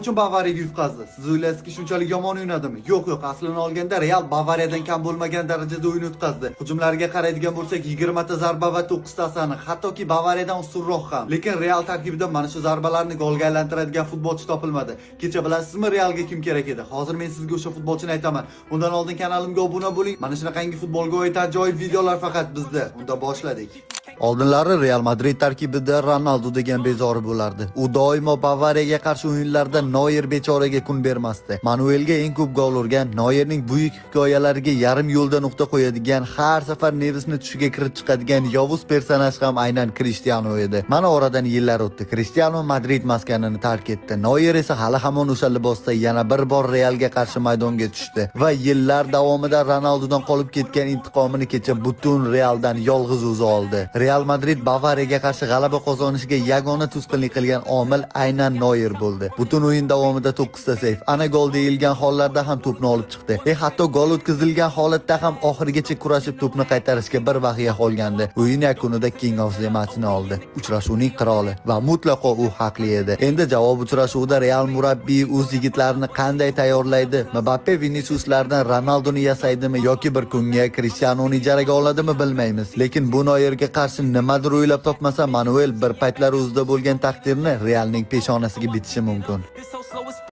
uchun Bavariyaga yutqazdi? Siz o'ylaysizki shunchalik yomon o'ynadimi? Yo'q, aslini olganda Real Bavariyadan kam bo'lmagan darajada o'yin o'tkazdi. Hujumlarga qaraydigan bo'lsak, 20 ta zarba va 9 tasi aniq, hattoki Bavariyadan ustunroq ham. Lekin Real tarkibida mana shu zarbalarni golga aylantiradigan futbolchi topilmadi. Kecha bilasizmi Realga kim kerak edi? Hozir men sizga o'sha futbolchini aytaman. Undan oldin kanalimga obuna bo'ling. Mana shunaqangi futbolga oid ajoyib videolar faqat bizda. Unda boshladik. Oldinlari Real Madrid tarkibida Ronaldo degan bezori bo'lardi. U doimo Bavariyaga qarshi o'yinlarda Noyer bechoraga kun bermasdi. Manuelga eng ko'p gol urgan, Noyerning buyuk hikoyalariga yarim yo'lda nuqta qo'yadigan, har safar Nevesni tushiga kirib chiqadigan yovuz personaj ham aynan Cristiano edi. Mana oradan yillar o'tdi. Cristiano Madrid maskanini tark etdi. Noyer esa hali hamon o'sha libosda yana bir bor Realga qarshi maydonga tushdi va yillar davomida Ronaldodan qolib ketgan intiqomini kecha butun Realdan yolg'iz o'zi oldi. Real Madrid Bavariyaga qarshi g'alaba qozonishiga yagona to'sqinlik qilgan omil aynan Noyer bo'ldi. Butun o'yin davomida 9 ta seyf, ana gol deyilgan hollarda ham to'pni olib chiqdi. Hatto gol o'tkazilgan holatda ham oxirigacha kurashib to'pni qaytarishga bir vaqtga qolgandi. O'yin yakunida King of the Match'ni oldi. Uchrashuvning qiroli va mutlaqo u haqli edi. Endi javob uchrashuvida Real murabbiyi o'z yigitlarini qanday tayyorlaydi? Mbappe Viniciuslardan Ronaldoni yasaydimi yoki bir kunga Cristiano'ni ijaraga oladimi bilmaymiz. Lekin bu Noyerga qarshi nimadir o'ylab topmasa, Manuel bir paytlar o'zida bo'lgan taqdirni Realning peshonasiga bitishi mumkin.